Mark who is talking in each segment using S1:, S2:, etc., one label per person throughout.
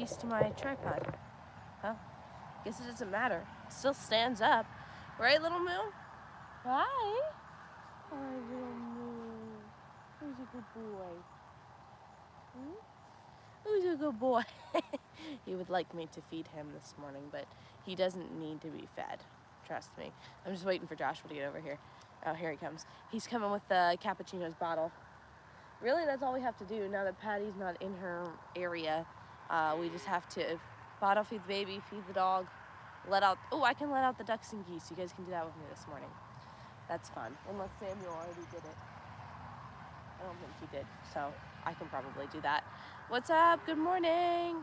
S1: piece to my tripod. Huh? Guess it doesn't matter. It still stands up. Right, little Moo? Hi. Hi, little Moo. Who's a good boy? Who's a good boy? He would like me to feed him this morning, but he doesn't need to be fed. Trust me. I'm just waiting for Joshua to get over here. Oh, here he comes. He's coming with the cappuccino's bottle. Really, that's all we have to do now that Patty's not in her area. We just have to bottle feed the baby, feed the dog, let out. Oh, I can let out the ducks and geese. You guys can do that with me this morning. That's fun. Unless Samuel already did it. I don't think he did, so I can probably do that. What's up? Good morning.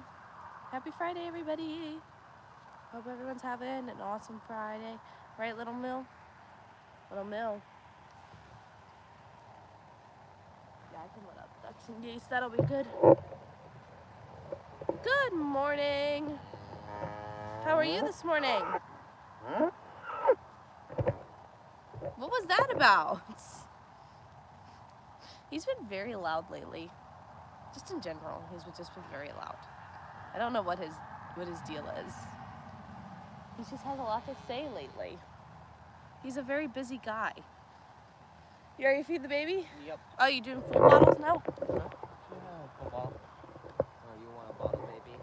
S1: Happy Friday, everybody. Hope everyone's having an awesome Friday. Right, little Mill? Little Mill. Yeah, I can let out the ducks and geese. That'll be good. Good morning. How are you this morning? What was that about? He's been very loud lately. Just in general, he's just been very loud. I don't know what his deal is. He just has a lot to say lately. He's a very busy guy. You ready to feed the baby?
S2: Yep.
S1: Oh, you doing full bottles now?
S2: Yeah, full bottle. Oh, you want a bottle, baby?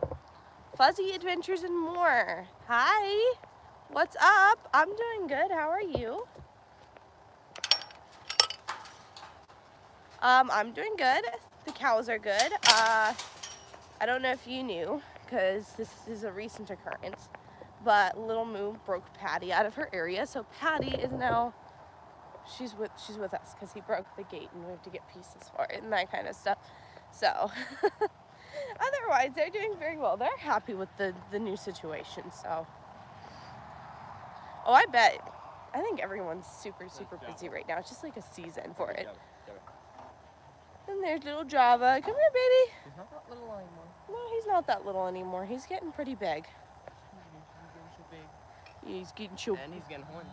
S1: Fuzzy Adventures and more. Hi. What's up? I'm doing good. How are you? I'm doing good. The cows are good. I don't know if you knew, because this is a recent occurrence, but little Moo broke Patty out of her area, so Patty is now, she's with us because he broke the gate and we have to get pieces for it and that kind of stuff. So otherwise they're doing very well. They're happy with the new situation. So I think everyone's super busy right now. It's just like a season for it. And there's little Java. Come here, baby.
S2: He's not that little anymore.
S1: No, he's not that little anymore. He's getting pretty big. He's getting so big.
S2: And he's getting horns.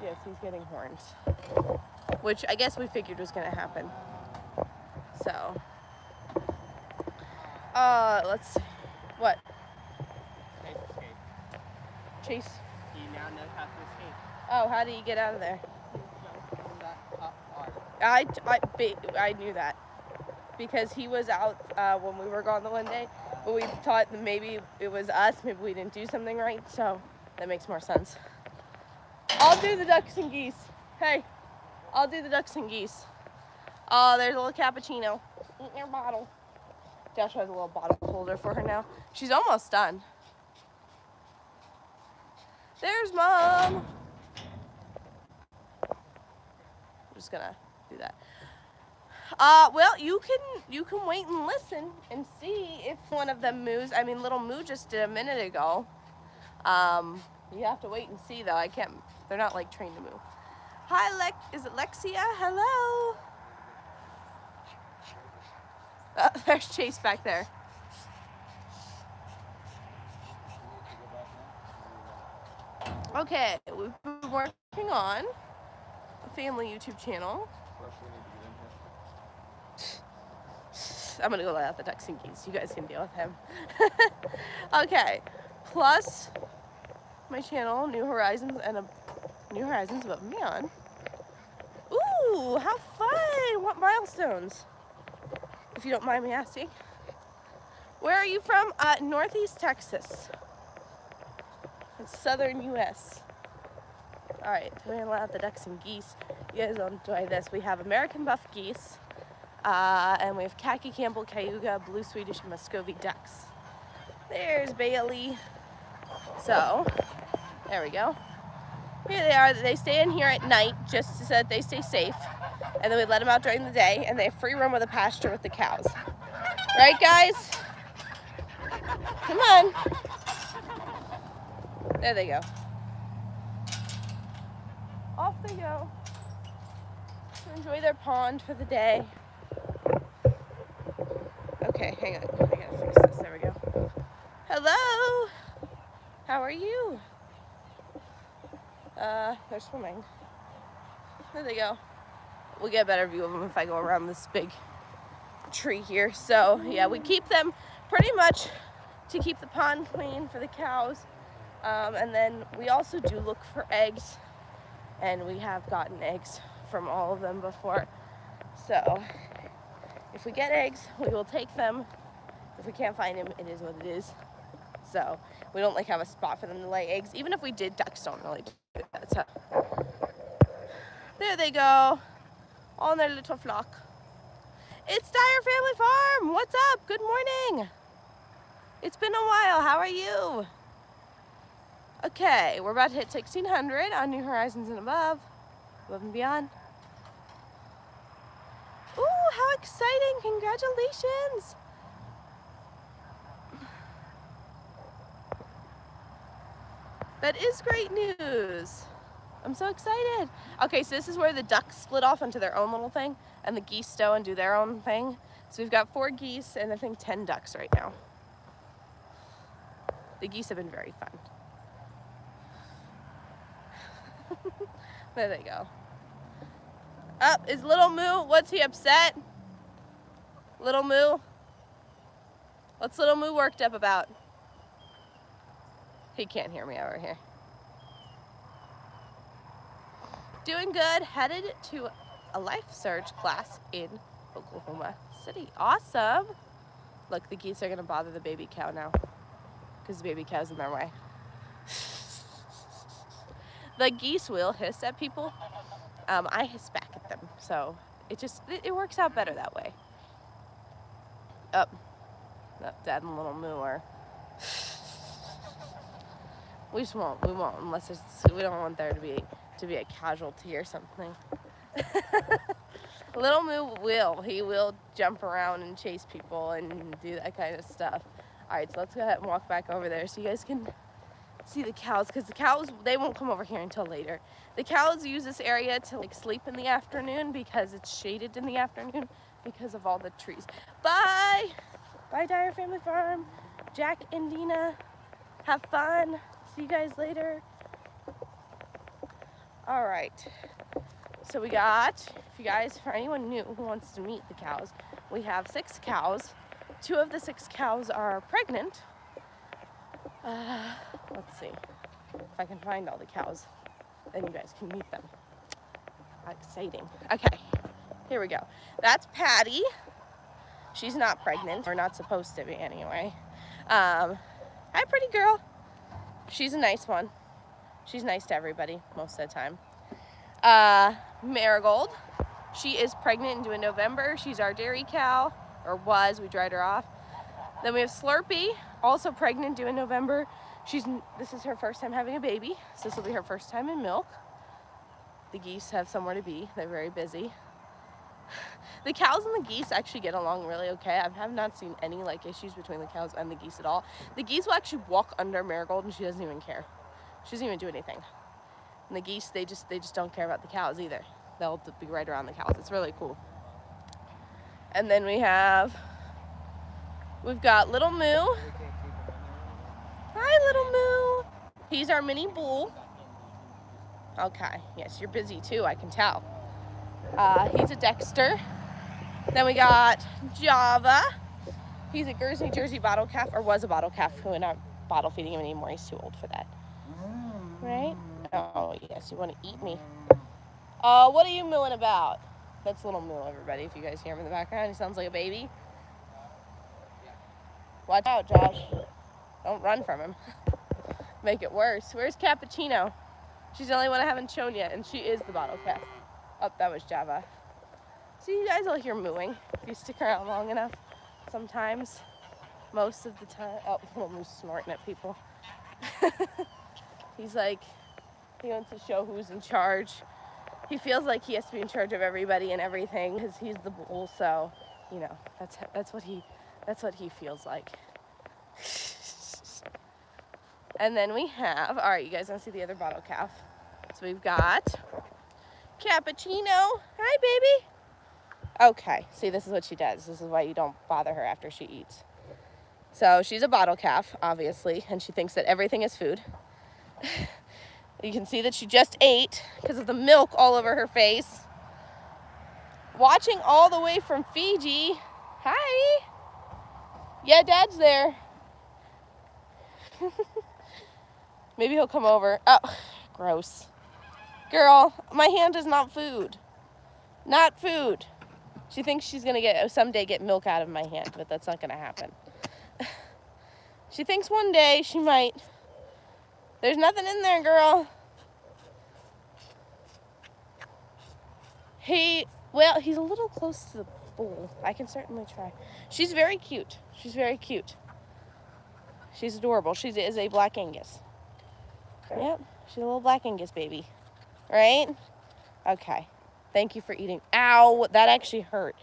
S1: Yes, he's getting horns. Which I guess we figured was going to happen. So. Let's see. What?
S2: Chase escaped.
S1: Chase.
S2: He now knows how to escape.
S1: Oh, how do you get out of there?
S2: From that top part.
S1: I knew that. Because he was out when we were gone the one day. But we thought that maybe it was us. Maybe we didn't do something right. So that makes more sense. I'll do the ducks and geese. Hey, I'll do the ducks and geese. Oh, there's a little cappuccino. Eat your bottle. Josh has a little bottle holder for her now. She's almost done. There's Mom. I'm just gonna do that. Well, you can wait and listen and see if one of them moves. I mean, little Moo just did a minute ago. You have to wait and see though. They're not like trained to move. Hi, is it Lexia? Hello. There's Chase back there. Okay, we've been working on a family YouTube channel. I'm gonna go let out the ducks and geese. You guys can deal with him. Okay, plus my channel, New Horizons, and a New Horizons above and beyond. Ooh, how fun! What milestones? If you don't mind me asking. Where are you from? Northeast Texas. It's southern U.S. All right, we're gonna let out the ducks and geese. You guys will enjoy this. We have American buff geese, and we have khaki Campbell Cayuga, blue Swedish, and Muscovy ducks. There's Bailey. So, there we go. Here they are. They stay in here at night just so that they stay safe. And then we let them out during the day, and they have free roam of the pasture with the cows. Right, guys? Come on. There they go. Off they go to enjoy their pond for the day. Okay, hang on. I gotta fix this. There we go. Hello. How are you? They're swimming. There they go. We'll get a better view of them if I go around this big tree here. So yeah, we keep them pretty much to keep the pond clean for the cows. And then we also do look for eggs, and we have gotten eggs from all of them before. So if we get eggs, we will take them. If we can't find them, it is what it is. So we don't like have a spot for them to lay eggs. Even if we did, ducks don't really do that. So there they go, all in their little flock. It's Dyer Family Farm. What's up? Good morning. It's been a while. How are you? Okay, we're about to hit 1600 on New Horizons and above and beyond. Ooh, how exciting! Congratulations! That is great news. I'm so excited. Okay, so this is where the ducks split off into their own little thing, and the geese stow and do their own thing. So we've got 4 geese and I think 10 ducks right now. The geese have been very fun. There they go. Up is Little Moo. What's he upset? Little Moo? What's Little Moo worked up about? He can't hear me over here. Doing good. Headed to a life surge class in Oklahoma City. Awesome. Look, the geese are going to bother the baby cow now because the baby cow's in their way. The geese will hiss at people. I hiss back at them, so it works out better that way. Up, Dad and Little Moo are. We won't unless we don't want there to be a casualty or something. Little Moo he will jump around and chase people and do that kind of stuff. All right, so let's go ahead and walk back over there so you guys can see the cows, because the cows, they won't come over here until later. The cows use this area to like sleep in the afternoon because it's shaded in the afternoon because of all the trees. Bye Dyer Family Farm. Jack and Dina, have fun. See you guys later. All right, so we got, for anyone new who wants to meet the cows, we have 6 cows. 2 of the 6 cows are pregnant. Let's see if I can find all the cows, then you guys can meet them. How exciting. Okay, here we go. That's Patty. She's not pregnant, or not supposed to be anyway. Hi, pretty girl. She's a nice one. She's nice to everybody most of the time. Marigold. She is pregnant and due in November. She's our dairy cow, or was. We dried her off. Then we have Slurpee, also pregnant, due in November. This is her first time having a baby, so this will be her first time in milk. The geese have somewhere to be. They're very busy. The cows and the geese actually get along really okay. I have not seen any issues between the cows and the geese at all. The geese will actually walk under Marigold and she doesn't even care. She doesn't even do anything. And the geese, they just don't care about the cows either. They'll be right around the cows. It's really cool. And then we've got Little Moo. Hi, Little Moo. He's our mini bull. Okay, yes, you're busy too, I can tell. He's a Dexter. Then we got Java. He's a Guernsey Jersey bottle calf, or was a bottle calf. We're not bottle feeding him anymore. He's too old for that. Right? Oh, yes, you want to eat me. What are you mooing about? That's Little Moo, everybody, if you guys hear him in the background. He sounds like a baby. Watch out, Josh. Don't run from him. Make it worse. Where's Cappuccino? She's the only one I haven't shown yet, and she is the bottle calf. Oh, that was Java. So you guys will hear mooing if you stick around long enough. Sometimes. Most of the time. Oh, Little Moo's snorting at people. He wants to show who's in charge. He feels like he has to be in charge of everybody and everything because he's the bull, so, that's what he feels like. And then we have, all right, you guys want to see the other bottle calf? So we've got Cappuccino. Hi, baby. Okay, see, this is what she does. This is why you don't bother her after she eats. So she's a bottle calf, obviously, and she thinks that everything is food. You can see that she just ate because of the milk all over her face. Watching all the way from Fiji. Hi. Yeah, Dad's there. Maybe he'll come over. Oh, gross. Girl, my hand is not food. Not food. She thinks she's going to someday get milk out of my hand, but that's not going to happen. She thinks one day she might. There's nothing in there, girl. He's a little close to the bowl. I can certainly try. She's very cute. She's very cute. She's adorable. She is a Black Angus. Yep, she's a little Black Angus baby. Right? Okay. Thank you for eating. Ow, that actually hurt.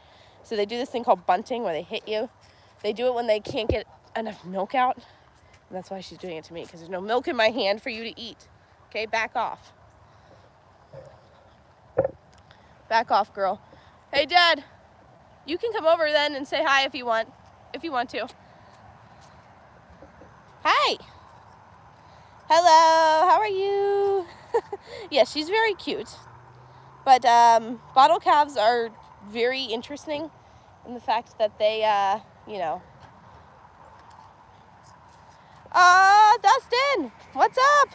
S1: So they do this thing called bunting where they hit you. They do it when they can't get enough milk out. And that's why she's doing it to me, because there's no milk in my hand for you to eat. Okay, back off. Back off, girl. Hey, Dad, you can come over then and say hi if you want to. Hi. Hello, how are you? Yes, she's very cute. But bottle calves are very interesting in the fact that they, Dustin, what's up?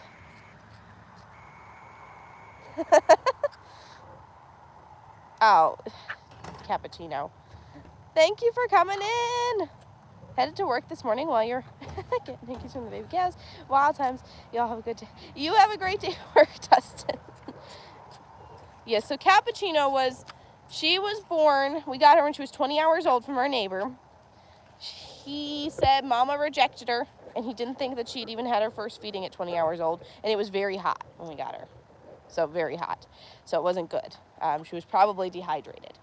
S1: Oh, cappuccino. Thank you for coming in. Headed to work this morning while you're getting hankies from the baby cows. Wild times. Y'all have a good day. You have a great day at work, Dustin. Yeah, so Cappuccino she was born, we got her when she was 20 hours old from our neighbor. He said Mama rejected her, and he didn't think that she'd even had her first feeding at 20 hours old, and it was very hot when we got her. So very hot. So it wasn't good. She was probably dehydrated.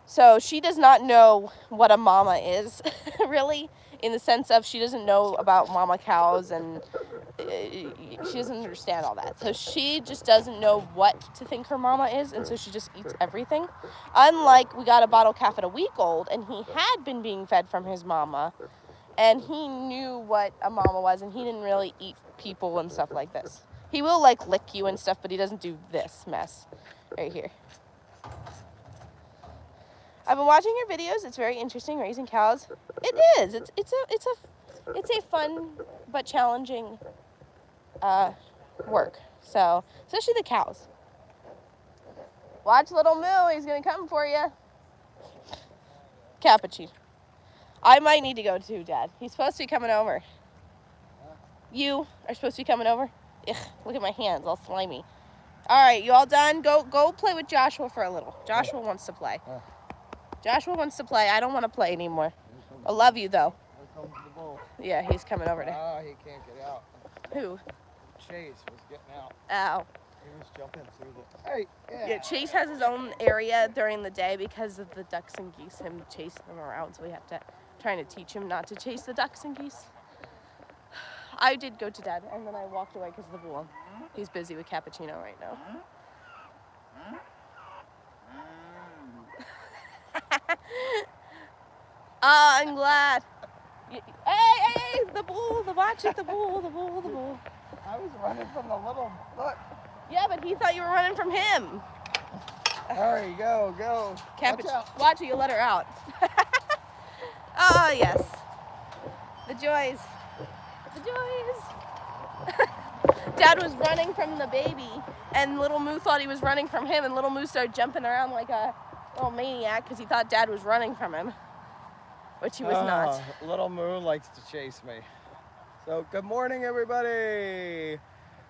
S1: So she does not know what a mama is, really, in the sense of she doesn't know about mama cows, and she doesn't understand all that. So she just doesn't know what to think her mama is, and so she just eats everything. Unlike, we got a bottle calf at a week old, and he had been being fed from his mama, and he knew what a mama was, and he didn't really eat people and stuff like this. He will, like, lick you and stuff, but he doesn't do this mess right here. I've been watching your videos. It's very interesting, raising cows. It is. It's a fun but challenging work. So, especially the cows. Watch little Moo. He's gonna come for you. Cappuccino. I might need to go too, Dad. He's supposed to be coming over. You are supposed to be coming over. Ugh, look at my hands, all slimy. All right, you all done? Go play with Joshua for a little. Joshua wants to play. Joshua wants to play. I don't want to play anymore. I love you, though.
S3: Here comes the bull.
S1: Yeah, he's coming over there.
S3: Ah, he can't get out.
S1: Who?
S3: Chase was getting out.
S1: Ow.
S3: He was jumping through the... Hey,
S1: Yeah, Chase has his own area during the day because of the ducks and geese. Him chase them around, so we have to trying to teach him not to chase the ducks and geese. I did go to Dad, and then I walked away because of the bull. He's busy with Cappuccino right now. I'm glad. Hey, the bull, watch it, the bull.
S3: I was running from the little... Look.
S1: Yeah, but he thought you were running from him.
S3: All right, go.
S1: Watch it, you'll let her out. Oh, yes. The joys. Dad was running from the baby, and little Moo thought he was running from him, and little Moo started jumping around like a little maniac because he thought Dad was running from him, which he was not.
S3: Little Moo likes to chase me. So, good morning, everybody.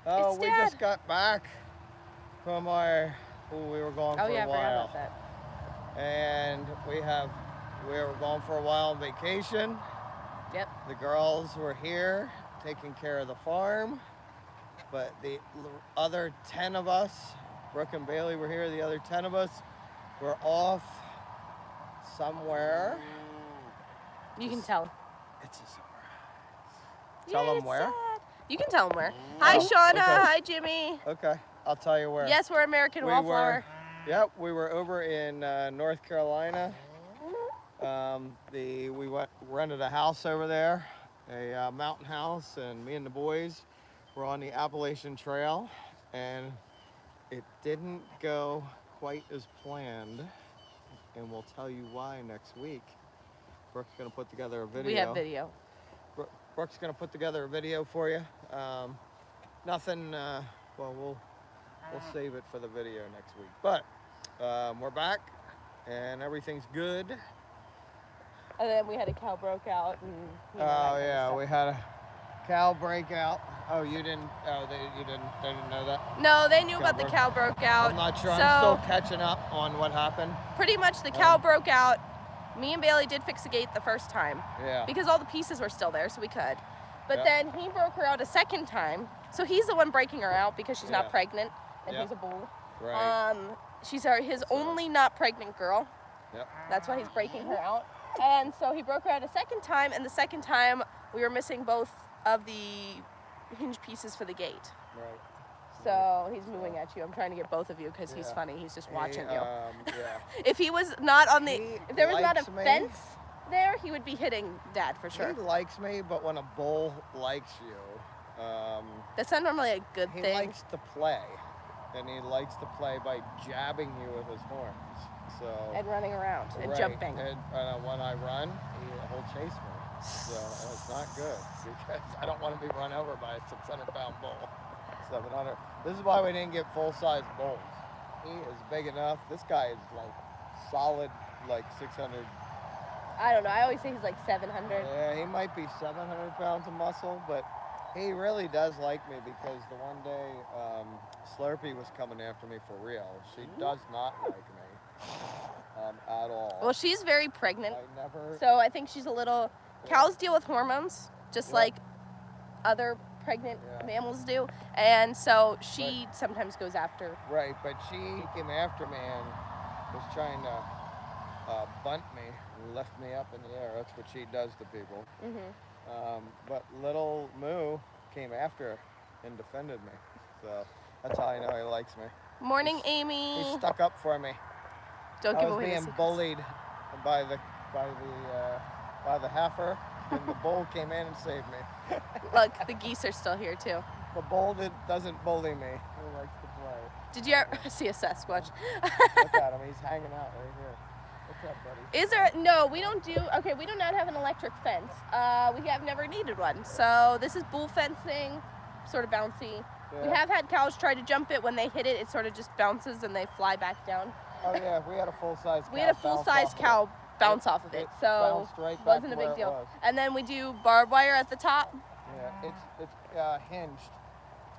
S3: Oh, we just got back from we were gone for a while.
S1: Oh, yeah, I forgot about that.
S3: And we were gone for a while on vacation.
S1: Yep.
S3: The girls were here taking care of the farm, but the other 10 of us, Brooke and Bailey were here, the other 10 of us were off somewhere.
S1: You can tell.
S3: It's a surprise. Tell them where?
S1: You can tell them where. Hi, Shauna. Okay. Hi, Jimmy.
S3: Okay, I'll tell you where.
S1: Yes, we're American Wallflower.
S3: Yep, we were over in North Carolina. We rented a house over there, a mountain house, and me and the boys were on the Appalachian Trail, and it didn't go quite as planned, and we'll tell you why next week. Brooke's gonna put together a video.
S1: We have video.
S3: Brooke's gonna put together a video for you. Nothing. Well, we'll save it for the video next week. But we're back, and everything's good.
S1: And then we had a cow broke out, and
S3: Oh yeah, we had a cow breakout. Oh, you didn't. Oh, they didn't know that.
S1: No, they knew
S3: Cow
S1: about the
S3: broke-
S1: cow broke out.
S3: I'm not sure.
S1: So
S3: I'm still catching up on what happened.
S1: pretty much the cow broke out. Me and Bailey did fix the gate the first time
S3: Yeah.
S1: because all the pieces were still there, so we could. But
S3: Yeah.
S1: then he broke her out a second time. So he's the one breaking her out because she's not
S3: Yeah.
S1: pregnant, and
S3: Yeah.
S1: he's a bull.
S3: Right.
S1: She's his only not pregnant girl.
S3: Yep.
S1: That's why he's breaking her out. And so he broke her out a second time, and the second time we were missing both of the hinge pieces for the gate.
S3: Right.
S1: So he's moving at you. I'm trying to get both of you because he's
S3: Yeah.
S1: funny. He's just watching you.
S3: Yeah.
S1: If he was not on the,
S3: He
S1: if there was not a
S3: likes me.
S1: fence there, he would be hitting Dad for sure.
S3: He likes me, but when a bull likes you,
S1: That's not normally a good
S3: he
S1: thing.
S3: likes to play, and he likes to play by jabbing you with his horns. So
S1: And running around and
S3: right.
S1: jumping.
S3: And when I run, he'll chase me. So it's not good because I don't want to be run over by a 600-pound bull. 700. This is why we didn't get full-size bulls. He is big enough. This guy is like solid, like 600.
S1: I don't know. I always say he's like 700.
S3: Yeah, he might be 700 pounds of muscle, but he really does like me because the one day Slurpee was coming after me for real. She does not like me at all.
S1: Well, she's very pregnant,
S3: I never.
S1: so I think she's a little. Cows deal with hormones just
S3: Yeah.
S1: like other pregnant
S3: Yeah.
S1: mammals do, and so she sometimes goes after.
S3: Right, but she came after me and was trying to bunt me and lift me up in the air. That's what she does to people. But little Moo came after her and defended me. So that's how I know he likes me.
S1: Morning, Amy.
S3: He stuck up for me.
S1: Don't
S3: I
S1: give
S3: was
S1: away the
S3: being
S1: secrets.
S3: bullied by the heifer, and the bull came in and saved me.
S1: Look, the geese are still here too.
S3: The bull doesn't bully me. He likes to play.
S1: Did you ever see a Sasquatch?
S3: Look at him. He's hanging out right here. What's up, buddy?
S1: Is there? No, we don't do. Okay, we do not have an electric fence. We have never needed one. So this is bull fencing, sort of bouncy. We
S3: Yeah.
S1: have had cows try to jump it. When they hit it, it sort of just bounces and they fly back down.
S3: Oh yeah, we had a full-size cow.
S1: We had a full-size cow bounce off of it, so
S3: bounced right back
S1: wasn't
S3: to
S1: a
S3: where
S1: big
S3: it
S1: deal.
S3: was.
S1: And then we do barbed wire at the top.
S3: Yeah, it's hinged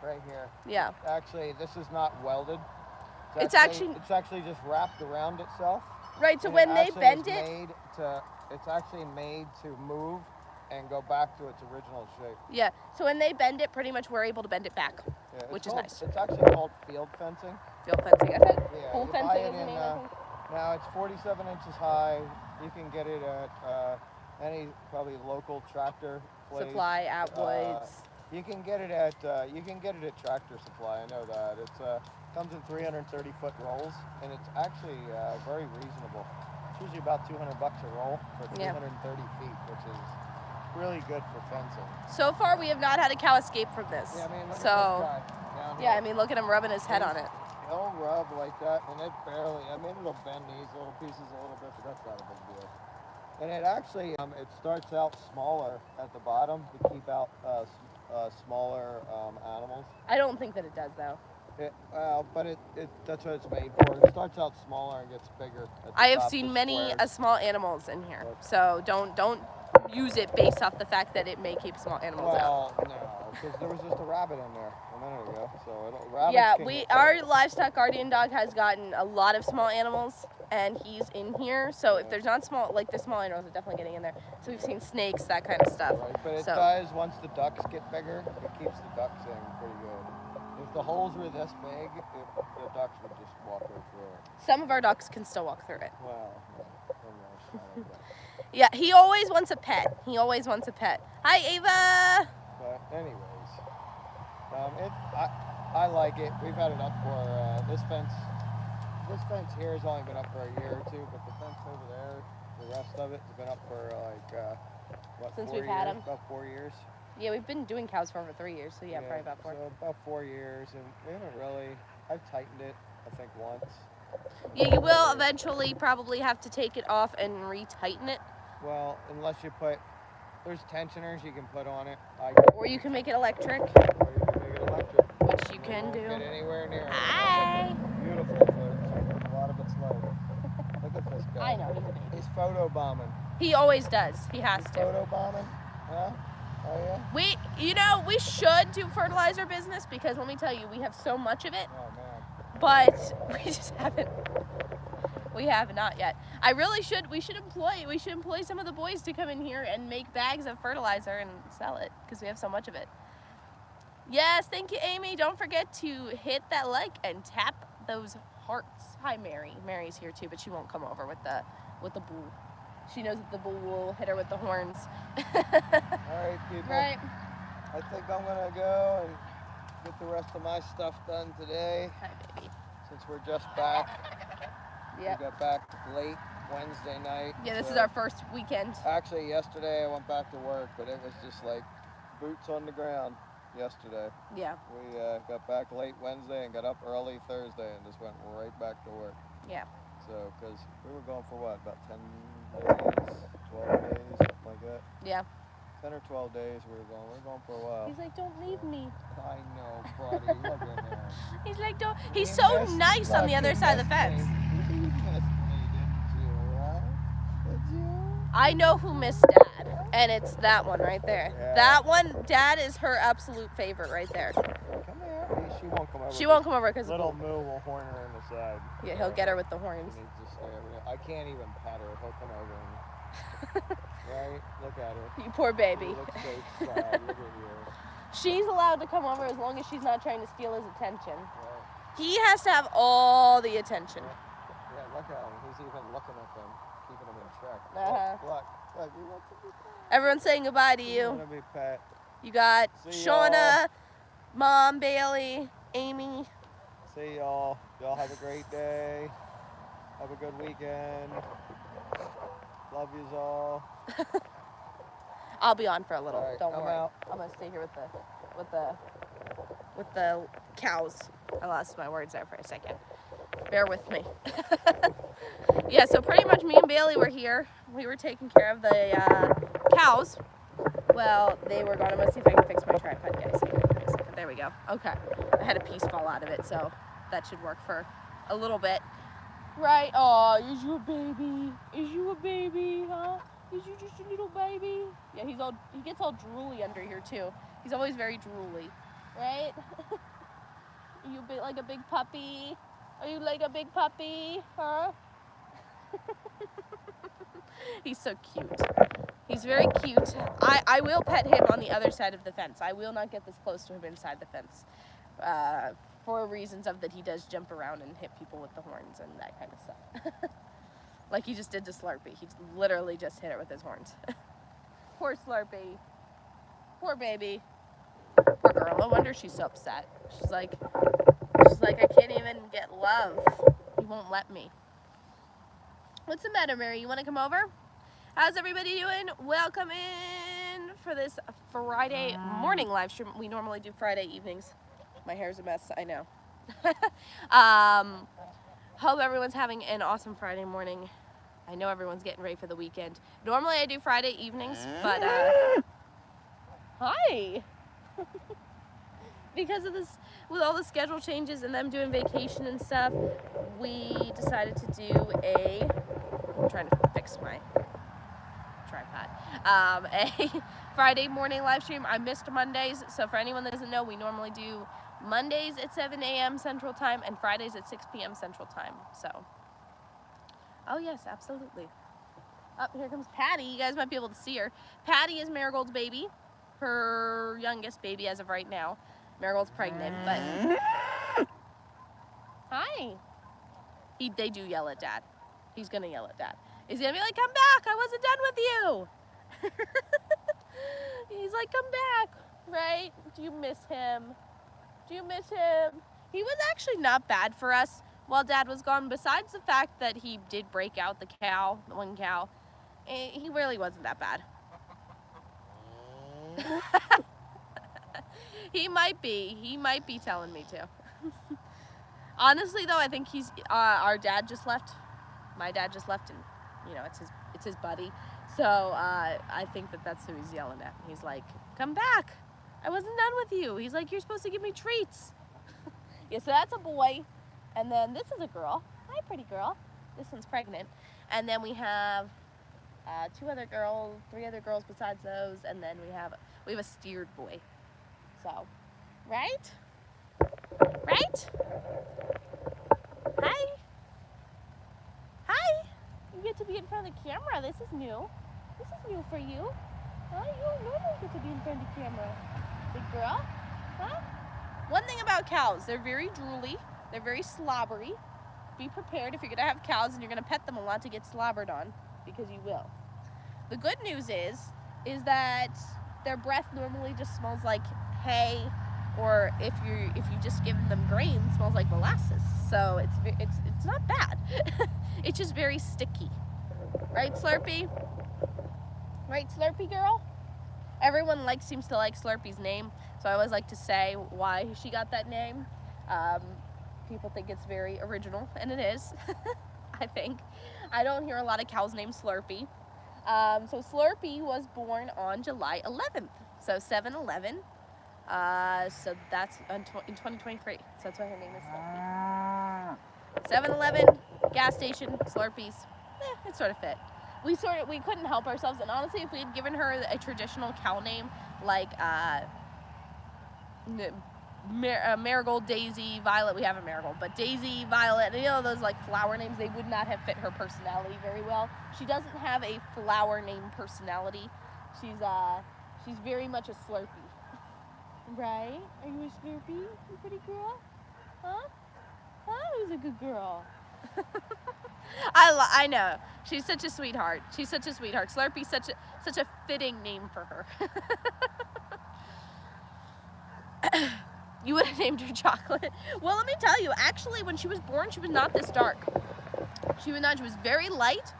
S3: right here.
S1: Yeah.
S3: Actually, this is not welded.
S1: It's actually-
S3: it's actually just wrapped around itself.
S1: Right. So
S3: And
S1: when
S3: it
S1: they
S3: actually
S1: bend
S3: is
S1: it,
S3: made it's actually made to move and go back to its original shape.
S1: yeah. So when they bend it, pretty much we're able to bend it back,
S3: Yeah, it's
S1: which is
S3: called-
S1: nice.
S3: It's actually called field fencing.
S1: Field fencing. I said
S3: Yeah,
S1: bull
S3: you buy
S1: fencing
S3: it
S1: is the
S3: in,
S1: name. I think.
S3: Now it's 47 inches high. You can get it at any probably local tractor place.
S1: Supply at Woods.
S3: You can get it at Tractor Supply. I know that. It's comes in 330-foot rolls, and it's actually very reasonable. It's usually about $200 a roll for 330 feet, which is really good for fencing.
S1: So far, we have not had a cow escape from this.
S3: Yeah, I mean, look
S1: so,
S3: at this guy down
S1: yeah,
S3: here.
S1: I mean, look at him rubbing his head on it.
S3: He'll rub like that, and it barely. I mean, it'll bend these little pieces a little bit, but that's not a big deal. And it actually, it starts out smaller at the bottom to keep out smaller animals.
S1: I don't think that it does though.
S3: But that's what it's made for. It starts out smaller and gets bigger. At the
S1: I have
S3: top,
S1: seen
S3: the
S1: many
S3: squares.
S1: small animals in here,
S3: Right.
S1: so don't use it based off the fact that it may keep small animals out.
S3: Well, no, because there was just a rabbit in there a minute ago. So rabbits
S1: Yeah,
S3: can get
S1: our
S3: big.
S1: livestock guardian dog has gotten a lot of small animals, and he's in here. So if there's not small, like the small animals are definitely getting in there. So we've seen snakes, that kind of stuff.
S3: Right, but it
S1: So-
S3: does, once the ducks get bigger, it keeps the ducks in pretty good. If the holes were this big, the ducks would just walk right through it.
S1: Some of our ducks can still walk through it.
S3: Well, almost, not like that.
S1: Yeah, he always wants a pet. He always wants a pet. Hi, Ava.
S3: But anyways, I like it. We've had it up for this fence. This fence here has only been up for a year or two, but the fence over there, the rest of it has been up for like what?
S1: Since
S3: 4
S1: we've had
S3: years?
S1: 'em.
S3: About 4 years.
S1: Yeah, we've been doing cows for over 3 years, so yeah, probably about 4.
S3: So about 4 years, and we haven't really. I've tightened it, I think once.
S1: Yeah, you will eventually probably have to take it off and retighten it.
S3: Well, unless you put There's tensioners you can put on it.
S1: Or you can make it electric,
S3: Or you can make it electric.
S1: which you
S3: It
S1: can
S3: won't
S1: do.
S3: get anywhere near it.
S1: Hi.
S3: Beautiful, folks. A lot of it's low. Look at this guy.
S1: I know, he's a baby.
S3: He's photo bombing.
S1: He always does. He has to.
S3: Photo bombing? Huh? Oh yeah?
S1: We should do fertilizer business because let me tell you, we have so much of it,
S3: Oh man.
S1: but we just haven't. We have not yet. We should employ some of the boys to come in here and make bags of fertilizer and sell it because we have so much of it. Yes, thank you, Amy. Don't forget to hit that like and tap those hearts. Hi, Mary. Mary's here too, but she won't come over with the bull. She knows that the bull will hit her with the horns.
S3: All right, people.
S1: Right.
S3: I think I'm gonna go and get the rest of my stuff done today.
S1: Hi, baby.
S3: Since we're just back.
S1: Yep.
S3: We got back late Wednesday night.
S1: Yeah, this
S3: so-
S1: is our first weekend.
S3: Actually, yesterday I went back to work, but it was just like boots on the ground yesterday.
S1: Yeah.
S3: We got back late Wednesday and got up early Thursday and just went right back to work.
S1: Yeah.
S3: So, because we were going for what, about 10 days, 12 days, something like that.
S1: Yeah.
S3: 10 or 12 days we were going. We were going for a while.
S1: He's like, don't leave me.
S3: I know, buddy. Look at him.
S1: He's like, don't. He's
S3: He
S1: so
S3: missed-
S1: nice on the
S3: look,
S1: other
S3: he
S1: side of the
S3: missed
S1: fence.
S3: me. You missed me, didn't you, huh? Did you?
S1: I know who missed Dad, and it's that one right there.
S3: Yeah.
S1: That one, Dad is her absolute favorite right there.
S3: Come here. She won't come over.
S1: She won't come over because
S3: Little Moo will horn her in the side.
S1: yeah, he'll get her with the horns.
S3: He needs to stay over there. I can't even pet her. He'll come over and right. Look at her.
S1: You poor baby.
S3: She looks so sad. Look at you.
S1: She's allowed to come over as long as she's not trying to steal his attention.
S3: Right.
S1: He has to have all the attention.
S3: Yeah, look at him. He's even looking at them, keeping them in check.
S1: Uh-huh.
S3: Look. He wants to be pet.
S1: Everyone's saying goodbye to
S3: He
S1: you.
S3: wants to be pet.
S1: You got
S3: See
S1: Shauna, Mom, Bailey, Amy.
S3: See y'all. Y'all have a great day. Have a good weekend. Love yous all.
S1: I'll be on for a little.
S3: All right,
S1: Don't
S3: I'm
S1: worry.
S3: out.
S1: I'm gonna stay here with the cows. I lost my words there for a second. Bear with me. Yeah, so pretty much me and Bailey were here. We were taking care of the cows. Well, they were gone. I'm gonna see if I can fix my tripod, guys. There we go. Okay. I had a piece fall out of it, so that should work for a little bit. Right? Oh, is you a baby? Is you a baby, huh? Is you just a little baby? Yeah, he gets all drooly under here too. He's always very drooly, right? Are you like a big puppy? Are you like a big puppy, huh? He's so cute. He's very cute. I will pet him on the other side of the fence. I will not get this close to him inside the fence. For reasons of that he does jump around and hit people with the horns and that kind of stuff. Like he just did to Slurpee. He literally just hit it with his horns. Poor Slurpee. Poor baby. Poor girl. No wonder she's so upset. She's like, I can't even get love. He won't let me. What's the matter, Mary? You want to come over? How's everybody doing? Welcome in for this Friday morning live stream. We normally do Friday evenings. My hair's a mess, I know. Hope everyone's having an awesome Friday morning. I know everyone's getting ready for the weekend. Normally I do Friday evenings, but hi. Because of this, with all the schedule changes and them doing vacation and stuff, we decided to do I'm trying to fix my tripod. A Friday morning live stream. I missed Mondays, so for anyone that doesn't know, we normally do Mondays at 7 a.m. Central Time and Fridays at 6 p.m. Central Time. So, oh yes, absolutely. Oh, here comes Patty. You guys might be able to see her. Patty is Marigold's baby, her youngest baby as of right now. Marigold's pregnant, but hi. They do yell at Dad. He's gonna yell at Dad. He's gonna be like, "Come back! I wasn't done with you." He's like, "Come back!" Right? Do you miss him? Do you miss him? He was actually not bad for us while Dad was gone. Besides the fact that he did break out the one cow, he really wasn't that bad. He might be telling me to. Honestly though, I think he's our dad just left. My dad just left, and you know, it's his buddy. So I think that's who he's yelling at. He's like, come back. I wasn't done with you. He's like, you're supposed to give me treats. Yeah, so that's a boy. And then this is a girl. Hi, pretty girl. This one's pregnant. And then we have 3 other girls besides those. And then we have a steered boy. So, right? Right? Hi. Hi. You get to be in front of the camera. This is new. This is new for you. Huh? You don't normally get to be in front of the camera. Big girl? Huh? One thing about cows, they're very drooly. They're very slobbery. Be prepared if you're going to have cows and you're going to pet them a lot to get slobbered on, because you will. The good news is that their breath normally just smells like hay, or if you just give them grain, it smells like molasses. So it's not bad. It's just very sticky. Right, Slurpee? Right, Slurpee girl? Everyone seems to like Slurpee's name, so I always like to say why she got that name. People think it's very original, and it is, I think. I don't hear a lot of cows named Slurpee. So Slurpee was born on July 11th, so 7/11. So that's in 2023, so that's why her name is Slurpee. 7-Eleven, gas station, Slurpees, it sort of fit. We couldn't help ourselves, and honestly, if we had given her a traditional cow name like Marigold, Daisy, Violet, we have a Marigold, but Daisy, Violet, those flower names, they would not have fit her personality very well. She doesn't have a flower name personality. She's very much a Slurpee. Right? Are you a Slurpee, you pretty girl? Huh? Who's a good girl? I know. She's such a sweetheart. She's such a sweetheart. Slurpee's such a fitting name for her. You would have named her Chocolate. Well, let me tell you, actually, when she was born, she was not this dark. She was very light.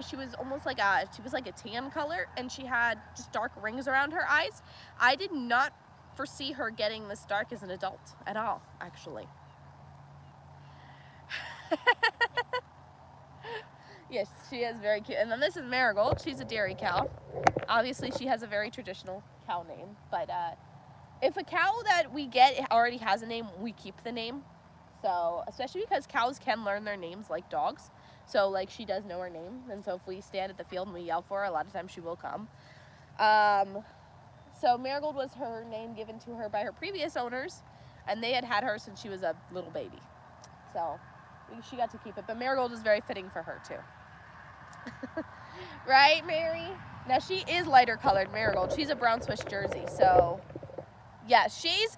S1: She was almost like a tan color, and she had just dark rings around her eyes. I did not foresee her getting this dark as an adult at all, actually. Yes, she is very cute. And then this is Marigold. She's a dairy cow. Obviously, she has a very traditional cow name. But if a cow that we get already has a name, we keep the name. So, especially because cows can learn their names like dogs. So, she does know her name. And so if we stand at the field and we yell for her, a lot of times she will come. So Marigold was her name given to her by her previous owners. And they had her since she was a little baby. So she got to keep it. But Marigold is very fitting for her, too. Right, Mary? Now, she is lighter colored Marigold. She's a brown Swiss Jersey. So, yeah, she's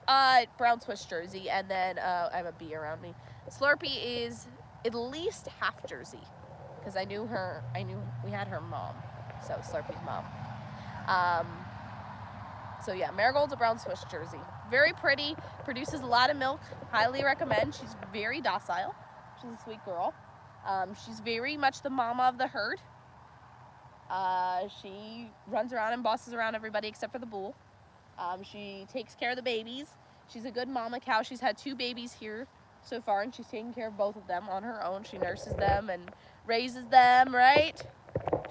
S1: brown Swiss Jersey. And then I have a bee around me. Slurpee is at least half Jersey. Because I knew we had her mom. So, Slurpee's mom. So, yeah, Marigold's a brown Swiss Jersey. Very pretty, produces a lot of milk, highly recommend. She's very docile. She's a sweet girl. She's very much the mama of the herd. She runs around and bosses around everybody except for the bull. She takes care of the babies. She's a good mama cow. She's had 2 babies here so far, and she's taking care of both of them on her own. She nurses them and raises them, right?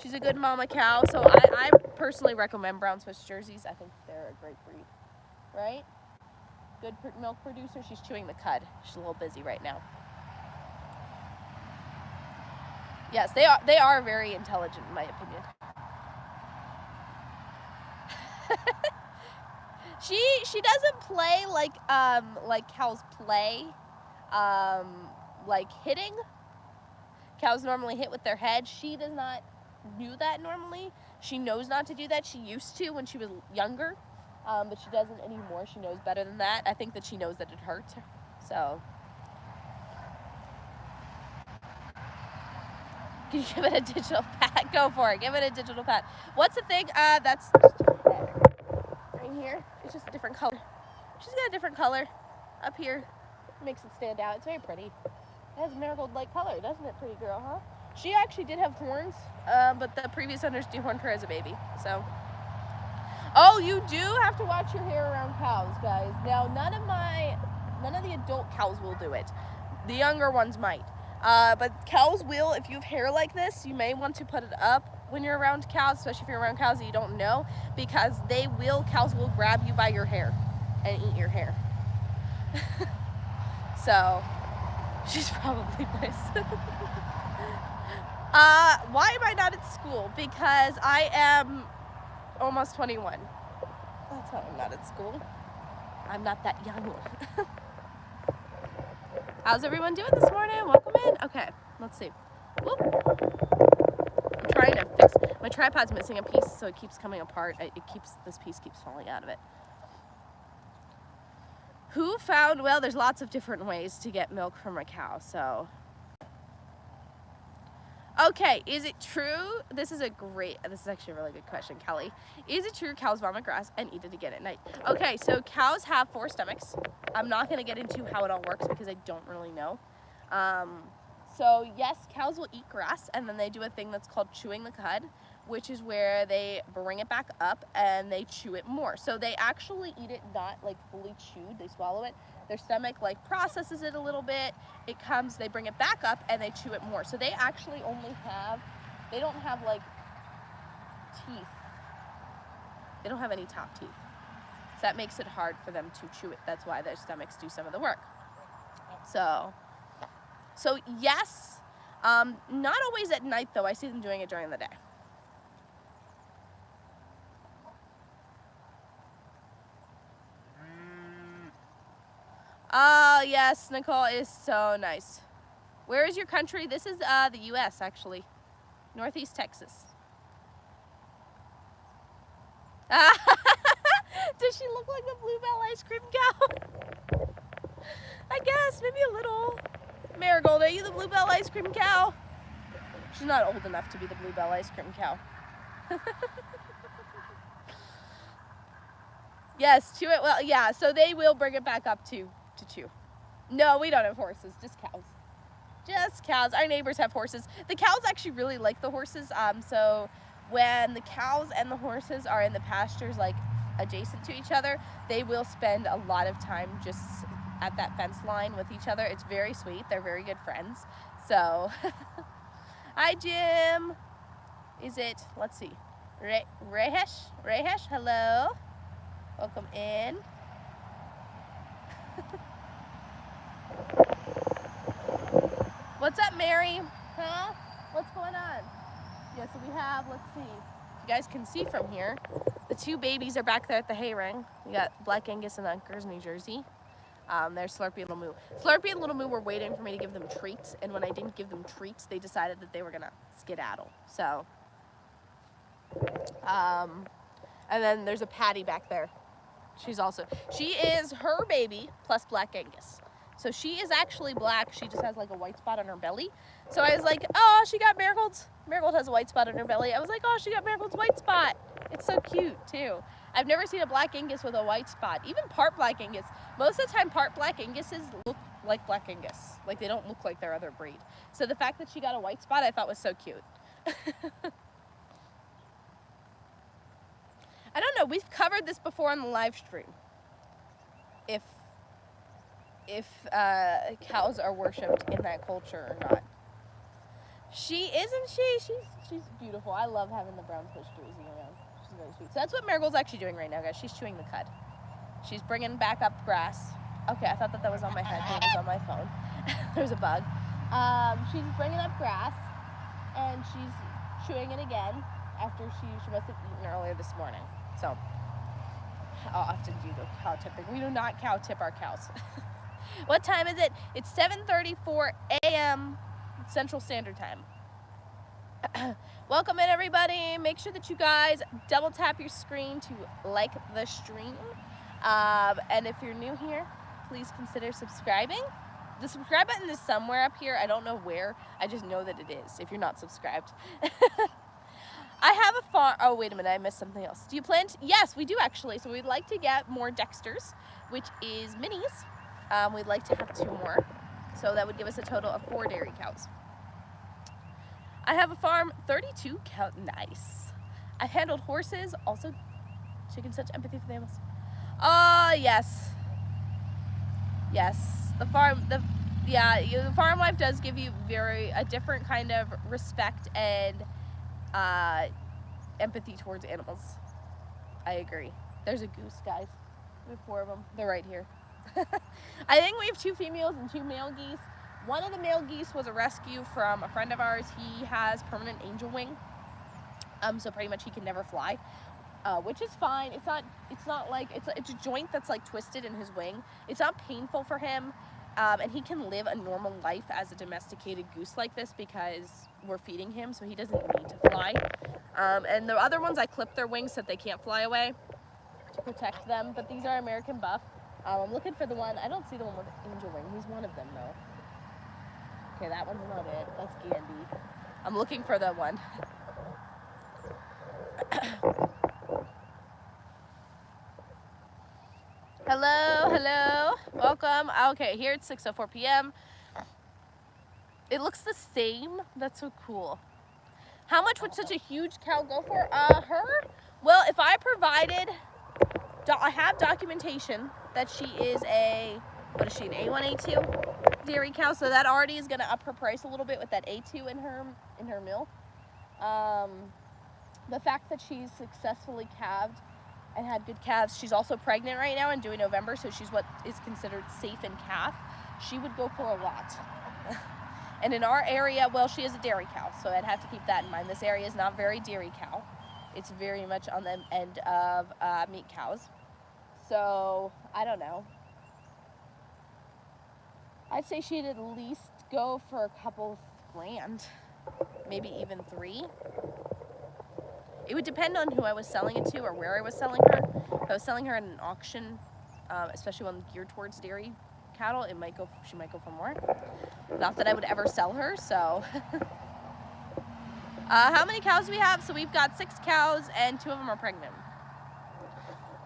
S1: She's a good mama cow, so I personally recommend brown Swiss Jerseys. I think they're a great breed, right? Good milk producer. She's chewing the cud. She's a little busy right now. Yes, they are very intelligent, in my opinion. She doesn't play like cows play, like hitting. Cows normally hit with their head. She does not do that normally. She knows not to do that. She used to when she was younger, but she doesn't anymore. She knows better than that. I think that she knows that it hurts. So, can you give it a digital pat? Go for it. Give it a digital pat. What's the thing? That's right here. It's just a different color. She's got a different color up here. Makes it stand out. It's very pretty. It has marigold-like color, doesn't it, pretty girl, huh? She actually did have horns, but the previous owners dehorned her as a baby, so. Oh, you do have to watch your hair around cows, guys. Now, none of the adult cows will do it. The younger ones might. But cows will, if you have hair like this, you may want to put it up when you're around cows, especially if you're around cows that you don't know, because cows will grab you by your hair and eat your hair. So, she's probably nice. Why am I not at school? Because I am almost 21. That's why I'm not at school. I'm not that young. How's everyone doing this morning? Welcome in. Okay, let's see. Whoop. I'm trying to fix, my tripod's missing a piece, so it keeps coming apart. This piece keeps falling out of it. Who found, well, there's lots of different ways to get milk from a cow, so. Okay, is it true? This is actually a really good question, Kelly. Is it true cows vomit grass and eat it again at night? Okay, so cows have 4 stomachs. I'm not gonna get into how it all works because I don't really know. So yes, cows will eat grass, and then they do a thing that's called chewing the cud, which is where they bring it back up and they chew it more. So they actually eat it not like fully chewed, they swallow it. Their stomach like processes it a little bit, they bring it back up and they chew it more. So they actually they don't have like teeth. They don't have any top teeth. So that makes it hard for them to chew it. That's why their stomachs do some of the work. So yes, not always at night though. I see them doing it during the day. Yes, Nicole is so nice. Where is your country? This is the U.S. actually, Northeast Texas. Does she look like the Bluebell ice cream cow? I guess, maybe a little. Marigold, are you the Bluebell ice cream cow? She's not old enough to be the Bluebell ice cream cow. Yes, chew it well. Yeah, so they will bring it back up to chew. No, we don't have horses, just cows. Just cows. Our neighbors have horses. The cows actually really like the horses. So when the cows and the horses are in the pastures like adjacent to each other, they will spend a lot of time just at that fence line with each other. It's very sweet. They're very good friends. So, hi Jim. Is it, let's see, Rehesh? Rehesh, hello. Welcome in. What's up, Mary? Huh? What's going on? Yeah, so we have, let's see. You guys can see from here, the 2 babies are back there at the hay ring. We got Black Angus and Unkers, New Jersey. There's Slurpee and Little Moo. Slurpee and Little Moo were waiting for me to give them treats, and when I didn't give them treats, they decided that they were gonna skedaddle. So, and then there's a Patty back there. She is her baby plus Black Angus. So she is actually black. She just has like a white spot on her belly. So I was like, oh, she got Marigold's. Marigold has a white spot on her belly. I was like, oh, she got Marigold's white spot. It's so cute too. I've never seen a Black Angus with a white spot. Even part Black Angus. Most of the time, part Black Anguses look like Black Angus. Like they don't look like their other breed. So the fact that she got a white spot, I thought was so cute. I don't know. We've covered this before on the live stream. If cows are worshipped in that culture or not. Isn't she? She's beautiful. I love having the brown push jersey around. She's very sweet. So that's what Marigold's actually doing right now, guys. She's chewing the cud. She's bringing back up grass. Okay, I thought that was on my head. It was on my phone. There's a bug. She's bringing up grass, and she's chewing it again after she must have eaten earlier this morning. So I'll have to do the cow tipping. We do not cow tip our cows. What time is it? It's 7:34 a.m. Central Standard Time. Welcome in, everybody. Make sure that you guys double tap your screen to like the stream. And if you're new here, please consider subscribing. The subscribe button is somewhere up here. I don't know where. I just know that it is if you're not subscribed. I have a farm. Oh, wait a minute. I missed something else. Do you plan to? Yes, we do actually. So we'd like to get more Dexters, which is minis. We'd like to have 2 more. So that would give us a total of 4 dairy cows. I have a farm, 32 cow. Nice. I've handled horses, also chickens, such empathy for the animals. Yes. Yes. The Yeah, farm life does give you a different kind of respect and empathy towards animals. I agree. There's a goose, guys. We have 4 of them. They're right here. I think we have 2 females and 2 male geese. One of the male geese was a rescue from a friend of ours. He has permanent angel wing, so pretty much he can never fly, which is fine. It's not like it's a joint that's like twisted in his wing. It's not painful for him, and he can live a normal life as a domesticated goose like this because we're feeding him, so he doesn't need to fly. And the other ones, I clip their wings so that they can't fly away to protect them. But these are American buff. I'm looking for the one. I don't see the one with angel wing. He's one of them though. Okay, that one's not it. That's Gandhi. I'm looking for the one. Hello. Welcome. Okay, here it's 6:04 p.m. It looks the same. That's so cool. How much would such a huge cow go for? Her? Well, if I provided, I have documentation that she is an A1, A2 dairy cow, so that already is gonna up her price a little bit with that A2 in her milk. The fact that she's successfully calved and had good calves. She's also pregnant right now and due in November, so she's what is considered safe in calf. She would go for a lot. And in our area, well, she is a dairy cow, so I'd have to keep that in mind. This area is not very dairy cow. It's very much on the end of meat cows. So, I don't know. I'd say she'd at least go for a couple grand, maybe even 3. It would depend on who I was selling it to or where I was selling her. If I was selling her at an auction, especially one geared towards dairy cattle, she might go for more. Not that I would ever sell her, so. How many cows do we have? So we've got 6 cows and 2 of them are pregnant.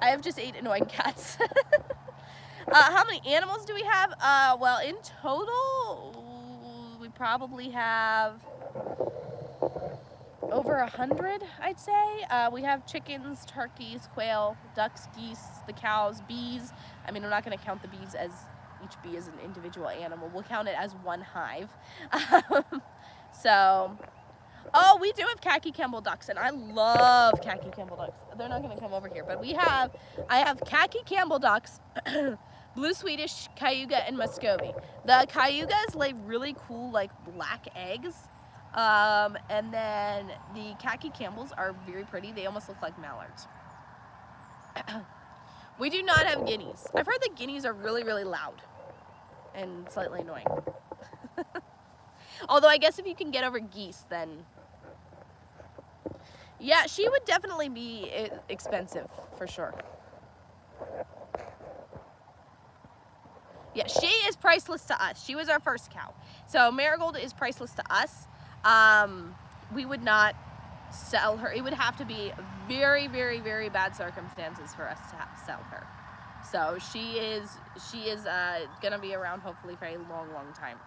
S1: I have just 8 annoying cats. How many animals do we have? Well, in total, we probably have over 100, I'd say. We have chickens, turkeys, quail, ducks, geese, the cows, bees. I mean, I'm not going to count the bees as each bee is an individual animal. We'll count it as one hive. So, oh, we do have khaki Campbell ducks, and I love khaki Campbell ducks. They're not going to come over here, but I have khaki Campbell ducks, blue Swedish, Cayuga, and Muscovy. The Cayugas lay really cool, like, black eggs. And then the khaki Campbells are very pretty. They almost look like mallards. We do not have guineas. I've heard that guineas are really, really loud and slightly annoying. Although I guess if you can get over geese, then yeah, she would definitely be expensive for sure. Yeah, she is priceless to us. She was our first cow. So Marigold is priceless to us. We would not sell her. It would have to be very, very, very bad circumstances for us to sell her. So she is gonna be around hopefully for a long, long time.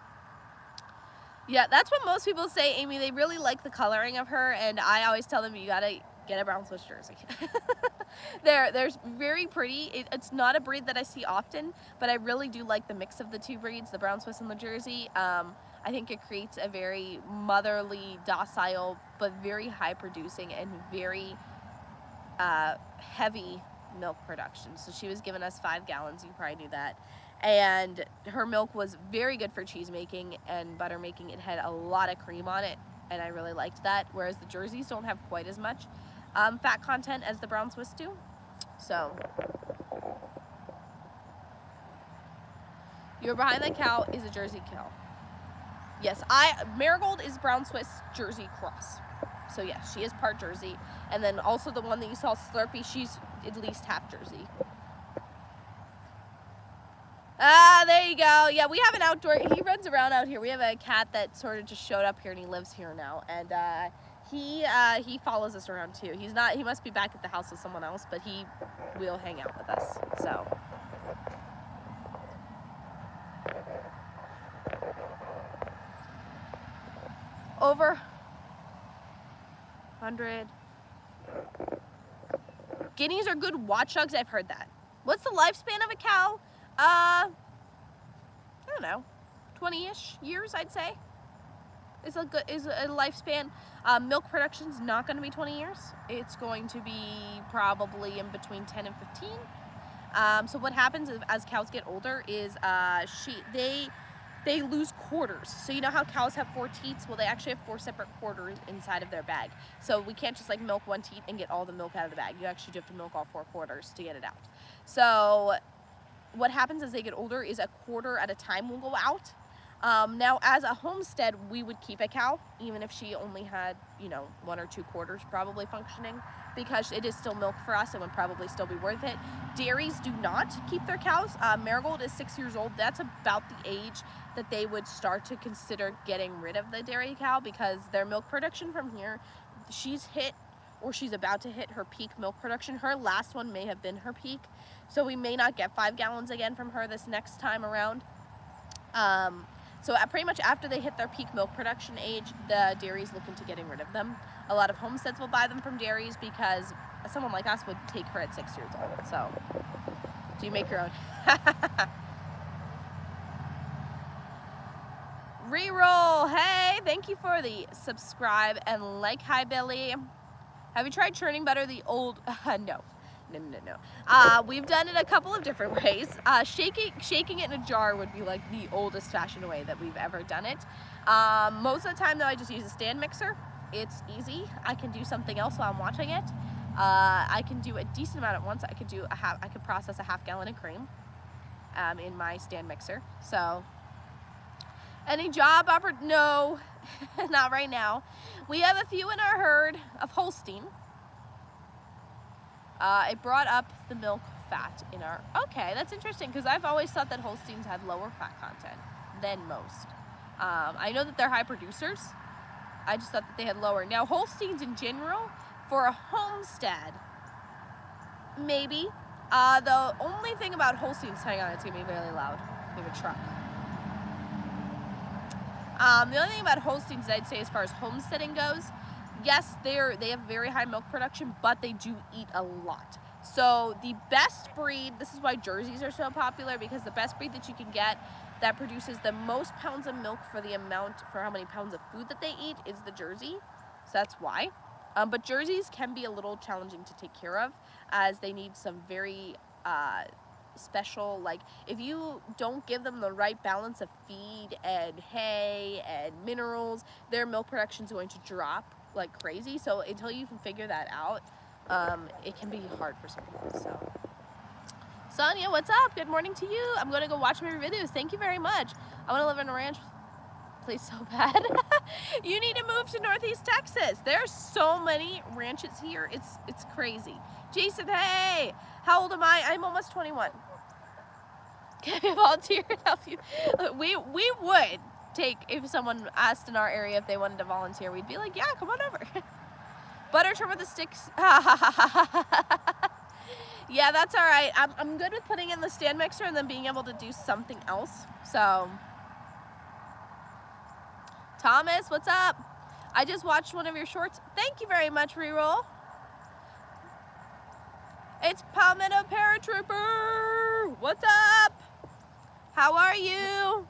S1: Yeah, that's what most people say, Amy. They really like the coloring of her, and I always tell them you gotta get a brown Swiss Jersey. They're very pretty. It's not a breed that I see often, but I really do like the mix of the 2 breeds, the brown Swiss and the Jersey. I think it creates a very motherly, docile, but very high producing and very heavy milk production. So she was giving us 5 gallons, you probably knew that. And her milk was very good for cheese making and butter making. It had a lot of cream on it, and I really liked that. Whereas the Jerseys don't have quite as much fat content as the brown Swiss do. So you're behind the cow is a Jersey cow. Yes, Marigold is brown Swiss Jersey cross. So yes, she is part Jersey. And then also the one that you saw, Slurpee, she's at least half Jersey. Ah, there you go. Yeah, we have an outdoor, he runs around out here. We have a cat that sort of just showed up here and he lives here now. And he follows us around too. He must be back at the house with someone else, but he will hang out with us, so. Over 100. Guineas are good watchdogs. I've heard that. What's the lifespan of a cow? I don't know, 20-ish years, I'd say. Is a lifespan. Milk production's not going to be 20 years. It's going to be probably in between 10 and 15. So what happens is, as cows get older is they lose quarters. So you know how cows have 4 teats? Well, they actually have 4 separate quarters inside of their bag. So we can't just like milk 1 teat and get all the milk out of the bag. You actually do have to milk all 4 quarters to get it out. So what happens as they get older is a quarter at a time will go out. Now, as a homestead, we would keep a cow, even if she only had, you know, 1 or 2 quarters probably functioning, because it is still milk for us and would probably still be worth it. Dairies do not keep their cows. Marigold is 6 years old. That's about the age that they would start to consider getting rid of the dairy cow, because their milk production from here, she's hit, or she's about to hit her peak milk production. Her last one may have been her peak, so we may not get 5 gallons again from her this next time around. So pretty much after they hit their peak milk production age, the dairies look into getting rid of them. A lot of homesteads will buy them from dairies because someone like us would take her at 6 years old. So, do you make your own? Reroll, hey, thank you for the subscribe and like. Hi, Billy. Have you tried churning butter the old, no. We've done it a couple of different ways. Shaking it in a jar would be like the oldest fashioned way that we've ever done it. Most of the time though, I just use a stand mixer. It's easy. I can do something else while I'm watching it. I can do a decent amount at once. I could process a half gallon of cream in my stand mixer. So, any job no, not right now. We have a few in our herd of Holstein. It brought up the milk fat in our, okay, that's interesting, because I've always thought that Holsteins had lower fat content than most. I know that they're high producers. I just thought that they had lower. Now, Holsteins in general, for a homestead, maybe. The only thing about Holsteins, hang on, it's gonna be really loud. We have a truck. The only thing about Holsteins I'd say as far as homesteading goes, yes, they have very high milk production, but they do eat a lot. So the best breed, this is why Jerseys are so popular, because the best breed that you can get that produces the most pounds of milk for how many pounds of food that they eat is the Jersey. So that's why. But Jerseys can be a little challenging to take care of, as they need some very special, like if you don't give them the right balance of feed and hay and minerals, their milk production is going to drop like crazy. So until you can figure that out, it can be hard for some people. So Sonia, what's up? Good morning to you. I'm gonna go watch my videos. Thank you very much. I want to live in a ranch place so bad. You need to move to Northeast Texas. There's so many ranches here. It's crazy. Jason, hey, how old am I? I'm almost 21. Can I volunteer and help you? We would take, if someone asked in our area if they wanted to volunteer, we'd be like, yeah, come on over. Butter trimmer the sticks. Yeah, that's all right. I'm good with putting in the stand mixer and then being able to do something else. So, Thomas, what's up? I just watched one of your shorts. Thank you very much, Reroll. It's Palmetto Paratrooper. What's up? How are you?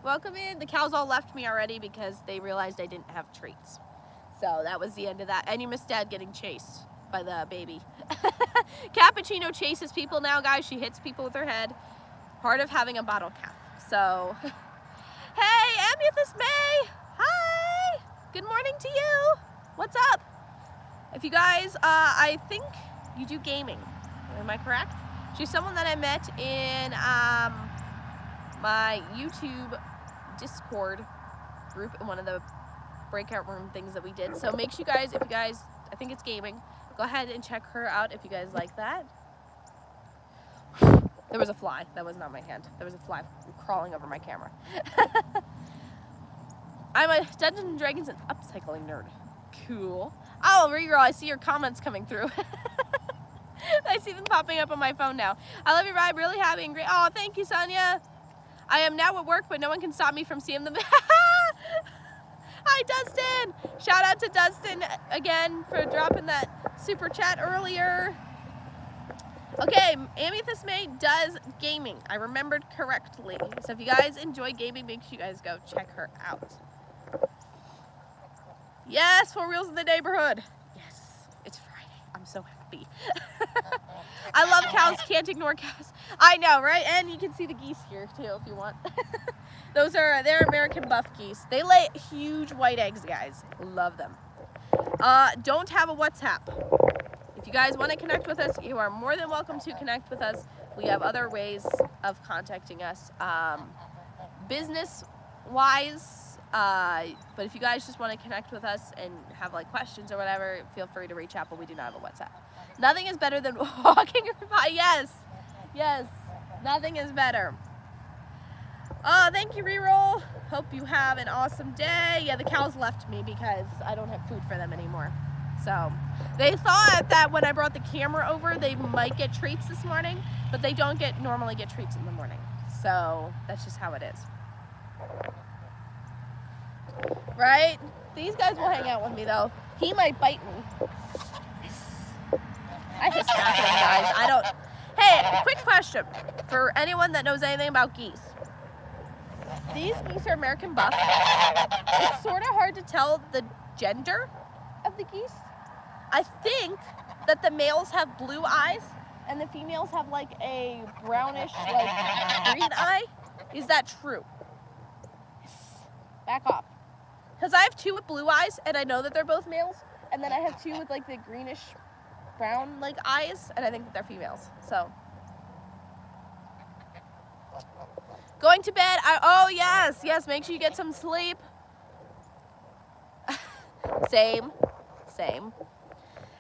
S1: Welcome in. The cows all left me already because they realized I didn't have treats. So that was the end of that. And you missed Dad getting chased by the baby. Cappuccino chases people now, guys. She hits people with her head. Part of having a bottle calf. So, hey, Amethyst May. Hi. Good morning to you. What's up? If you guys, I think you do gaming. Am I correct? She's someone that I met in my YouTube Discord group in one of the breakout room things that we did. So make sure you guys, if you guys, I think it's gaming, go ahead and check her out if you guys like that. There was a fly. That was not my hand. There was a fly crawling over my camera. I'm a Dungeons & Dragons and upcycling nerd. Cool. Oh, Reroll, I see your comments coming through. I see them popping up on my phone now. I love your vibe. Really happy and great. Oh, thank you, Sonia. I am now at work, but no one can stop me from seeing them. Hi, Dustin. Shout out to Dustin again for dropping that super chat earlier. Okay, Amethyst May does gaming. I remembered correctly. So if you guys enjoy gaming, make sure you guys go check her out. Yes, 4 Wheels in the neighborhood. Yes, it's Friday. I'm so happy. I love cows. Can't ignore cows. I know, right? And you can see the geese here too if you want. They're American buff geese. They lay huge white eggs, guys. Love them. Don't have a WhatsApp. If you guys want to connect with us, you are more than welcome to connect with us. We have other ways of contacting us, business-wise. But if you guys just want to connect with us and have like questions or whatever, feel free to reach out. But we do not have a WhatsApp. Nothing is better than walking by. Yes, yes. Nothing is better. Oh, thank you, Reroll. Hope you have an awesome day. Yeah, the cows left me because I don't have food for them anymore. So they thought that when I brought the camera over, they might get treats this morning, but they don't normally get treats in the morning. So that's just how it is. Right? These guys will hang out with me though. He might bite me. I just smack him, guys. I don't. Hey, quick question for anyone that knows anything about geese. These geese are American buff. It's sort of hard to tell the gender of the geese. I think that the males have blue eyes and the females have like a brownish, like green eye. Is that true? Back off. Because I have 2 with blue eyes and I know that they're both males. And then I have 2 with like the greenish brown like eyes and I think that they're females. So. Going to bed. Oh, yes. Yes, make sure you get some sleep. Same.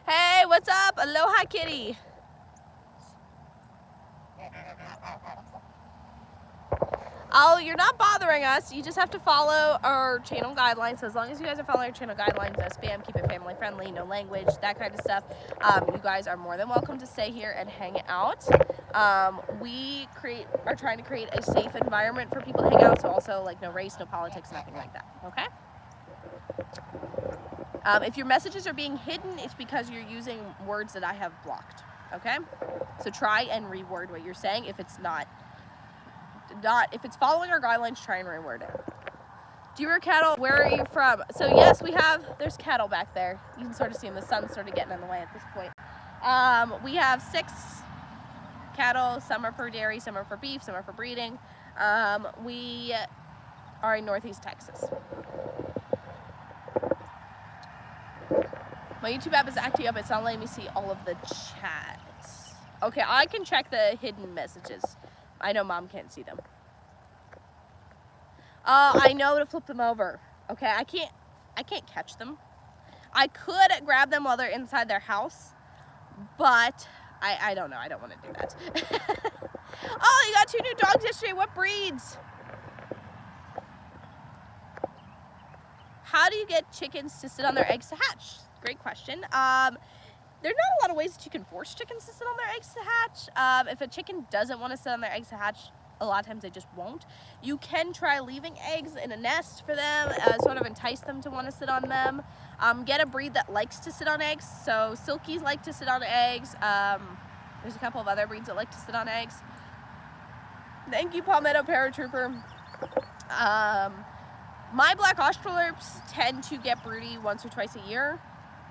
S1: Hey, what's up? Aloha, kitty. Oh, you're not bothering us. You just have to follow our channel guidelines. So as long as you guys are following our channel guidelines, no spam, keep it family friendly, no language, that kind of stuff, you guys are more than welcome to stay here and hang out. We are trying to create a safe environment for people to hang out. So also like no race, no politics, nothing like that. Okay? If your messages are being hidden, it's because you're using words that I have blocked. Okay? So try and reword what you're saying. If it's if it's following our guidelines, try and reword it. Do you rear cattle? Where are you from? So yes, there's cattle back there. You can sort of see them. The sun's sort of getting in the way at this point. We have 6 cattle. Some are for dairy, some are for beef, some are for breeding. We are in Northeast Texas. My YouTube app is acting up. It's not letting me see all of the chats. Okay, I can check the hidden messages. I know Mom can't see them. I know to flip them over. Okay, I can't catch them. I could grab them while they're inside their house, but I don't know. I don't want to do that. Oh, you got 2 new dogs yesterday. What breeds? How do you get chickens to sit on their eggs to hatch? Great question. There are not a lot of ways that you can force chickens to sit on their eggs to hatch. If a chicken doesn't want to sit on their eggs to hatch, a lot of times they just won't. You can try leaving eggs in a nest for them, sort of entice them to want to sit on them. Get a breed that likes to sit on eggs. So Silkies like to sit on eggs. There's a couple of other breeds that like to sit on eggs. Thank you, Palmetto Paratrooper. My black Australorps tend to get broody once or twice a year.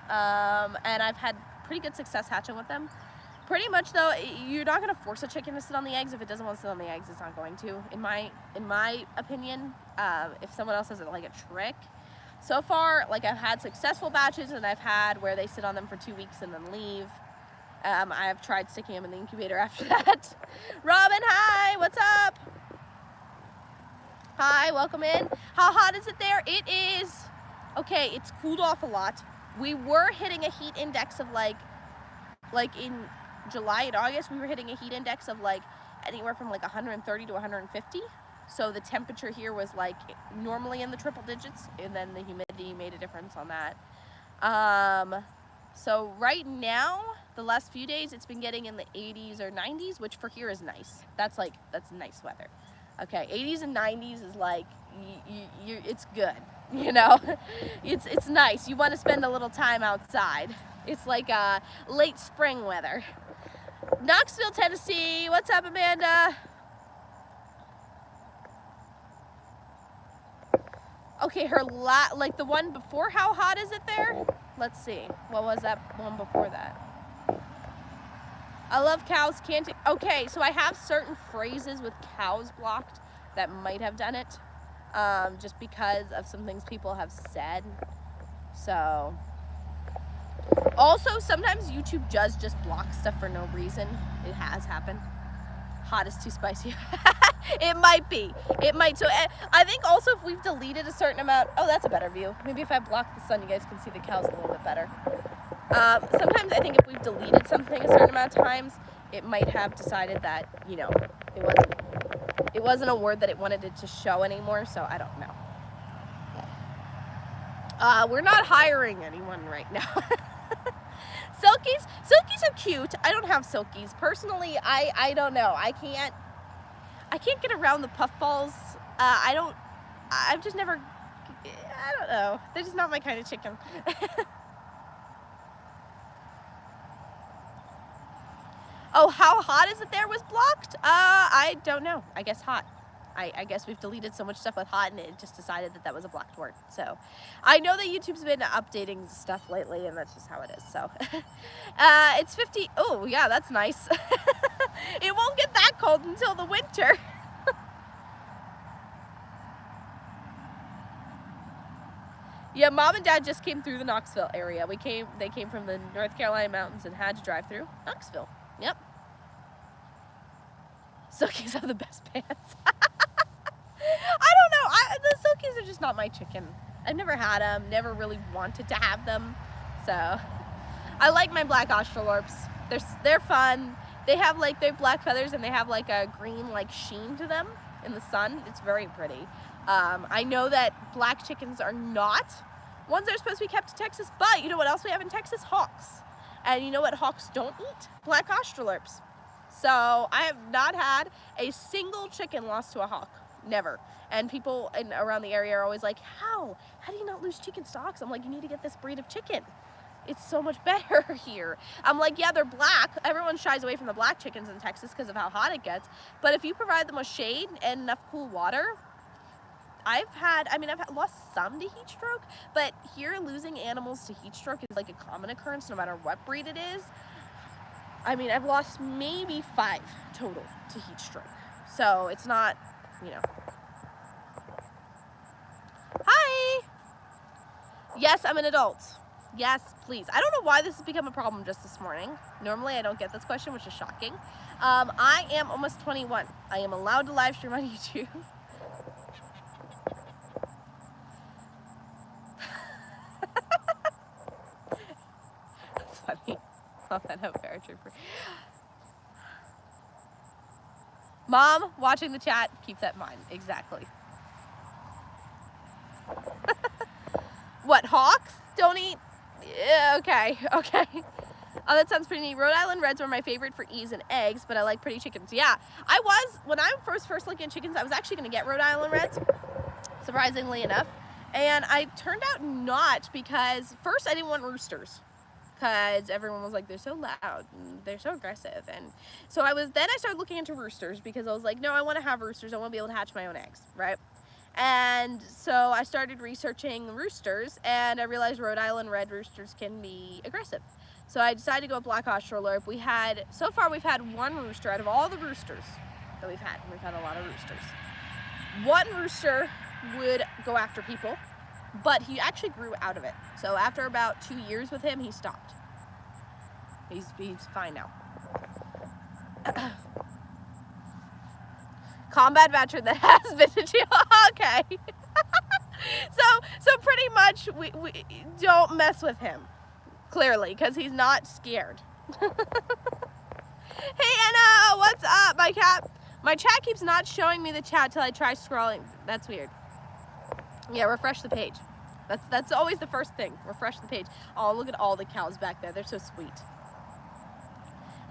S1: And I've had pretty good success hatching with them. Pretty much though, you're not going to force a chicken to sit on the eggs. If it doesn't want to sit on the eggs, it's not going to, in my opinion. If someone else has like a trick. So far, like I've had successful batches and I've had where they sit on them for 2 weeks and then leave. I have tried sticking them in the incubator after that. Robin, hi, what's up? Hi, welcome in. How hot is it there? It is, okay, it's cooled off a lot. We were hitting a heat index of like in July and August, we were hitting a heat index of like anywhere from like 130 to 150. So the temperature here was like normally in the triple digits, and then the humidity made a difference on that. So right now, the last few days, it's been getting in the 80s or 90s, which for here is nice. That's nice weather. Okay, 80s and 90s is like, it's good, you know? It's nice. You want to spend a little time outside. It's like late spring weather. Knoxville, Tennessee. What's up, Amanda? Okay, her like the one before, how hot is it there? Let's see. What was that one before that? I love cows, can't. Okay, so I have certain phrases with cows blocked that might have done it, just because of some things people have said. So, also sometimes YouTube does just block stuff for no reason. It has happened. Hot is too spicy. It might be. It might. So I think also if we've deleted a certain amount. Oh, that's a better view. Maybe if I block the sun, you guys can see the cows a little bit better. Sometimes I think if we've deleted something a certain amount of times, it might have decided that, you know, it wasn't a word that it wanted it to show anymore, so I don't know. We're not hiring anyone right now. Silkies are cute. I don't have silkies. Personally, I don't know. I can't get around the puffballs. I've just never, I don't know. They're just not my kind of chicken. Oh, how hot is it there was blocked? I don't know. I guess hot. I guess we've deleted so much stuff with hot and it just decided that that was a blocked word. So I know that YouTube's been updating stuff lately and that's just how it is. So it's 50. Oh yeah, that's nice. It won't get that cold until the winter. Yeah, Mom and Dad just came through the Knoxville area. They came from the North Carolina mountains and had to drive through Knoxville. Yep. Silkies have the best pants. I don't know. The silkies are just not my chicken. I've never had them. Never really wanted to have them. So I like my black Australorps. They're fun. They have like their black feathers and they have like a green like sheen to them in the sun. It's very pretty. I know that black chickens are not ones that are supposed to be kept in Texas, but you know what else we have in Texas? Hawks. And you know what hawks don't eat? Black Australorps. So I have not had a single chicken lost to a hawk. Never. And people around the area are always like, how do you not lose chicken to hawks? I'm like, you need to get this breed of chicken. It's so much better here. I'm like, yeah, they're black. Everyone shies away from the black chickens in Texas because of how hot it gets. But if you provide them with shade and enough cool water, I've lost some to heat stroke, but here losing animals to heat stroke is like a common occurrence no matter what breed it is. I mean, I've lost maybe 5 total to heat stroke. So it's not, you know. Hi. Yes, I'm an adult. Yes, please. I don't know why this has become a problem just this morning. Normally I don't get this question, which is shocking. I am almost 21. I am allowed to live stream on YouTube. That's funny. Love that out paratrooper. Mom, watching the chat, keep that in mind. Exactly. What, hawks don't eat? Yeah, okay. Oh, that sounds pretty neat. Rhode Island Reds were my favorite for ease and eggs, but I like pretty chickens. Yeah, I was, when I first looking at chickens, I was actually going to get Rhode Island Reds, surprisingly enough. And I turned out not, because first I didn't want roosters. Because everyone was like, they're so loud and they're so aggressive. And so then I started looking into roosters because I was like, no, I want to have roosters. I want to be able to hatch my own eggs, right? And so I started researching roosters and I realized Rhode Island red roosters can be aggressive. So I decided to go with black Australorp. So far we've had 1 rooster out of all the roosters that we've had. We've had a lot of roosters. 1 rooster would go after people, but he actually grew out of it. So after about 2 years with him, he stopped. He's fine now. Combat veteran that has been to jail. Okay. So pretty much we don't mess with him, clearly, because he's not scared. Hey Anna, what's up? My chat keeps not showing me the chat till I try scrolling. That's weird. Yeah, refresh the page. That's always the first thing. Refresh the page. Oh, look at all the cows back there. They're so sweet.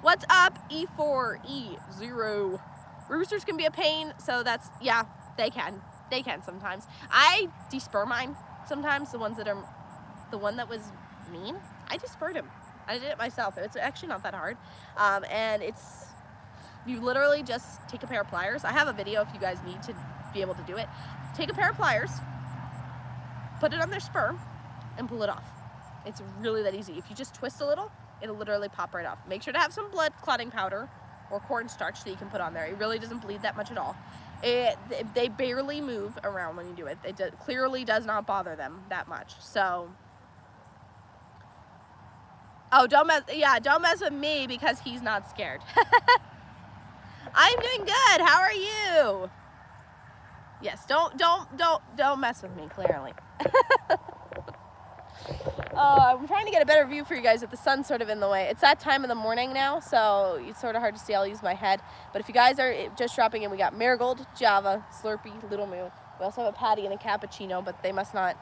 S1: What's up, E4E0? Roosters can be a pain, so yeah, they can sometimes. I desper mine sometimes. The one that was mean, I desperred him. I did it myself. It's actually not that hard. And it's, you literally just take a pair of pliers. I have a video if you guys need to be able to do it. Take a pair of pliers, put it on their sperm, and pull it off. It's really that easy. If you just twist a little, it'll literally pop right off. Make sure to have some blood clotting powder or cornstarch that you can put on there. It really doesn't bleed that much at all. They barely move around when you do it. It clearly does not bother them that much. So, oh, don't mess with me because he's not scared. I'm doing good. How are you? Yes, don't mess with me, clearly. I'm trying to get a better view for you guys, but the sun's sort of in the way. It's that time of the morning now, so it's sort of hard to see. I'll use my head. But if you guys are just dropping in, we got Marigold, Java, Slurpee, Little Moo. We also have a Patty and a Cappuccino, but they must not.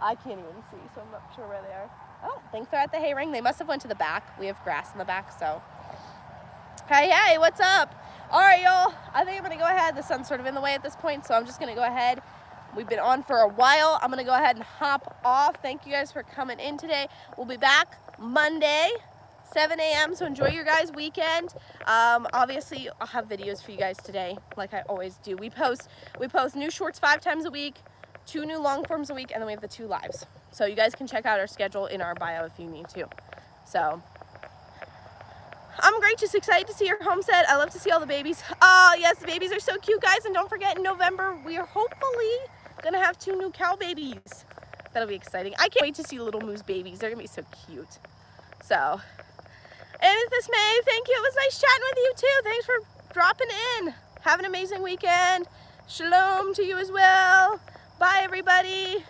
S1: I can't even see, so I'm not sure where they are. Oh, I think they're at the hay ring. They must have went to the back. We have grass in the back, so. Hey, what's up? All right, y'all. I think I'm going to go ahead. The sun's sort of in the way at this point, so I'm just going to go ahead. We've been on for a while. I'm going to go ahead and hop off. Thank you guys for coming in today. We'll be back Monday, 7 a.m., so enjoy your guys' weekend. Obviously, I'll have videos for you guys today, like I always do. We post new shorts 5 times a week, 2 new long forms a week, and then we have the 2 lives. So you guys can check out our schedule in our bio if you need to. So I'm great, just excited to see your homestead. I love to see all the babies. Oh, yes, the babies are so cute, guys. And don't forget, in November, we are hopefully going to have 2 new cow babies. That'll be exciting. I can't wait to see Little Moo's babies. They're going to be so cute. So, and Miss May, thank you. It was nice chatting with you, too. Thanks for dropping in. Have an amazing weekend. Shalom to you as well. Bye, everybody.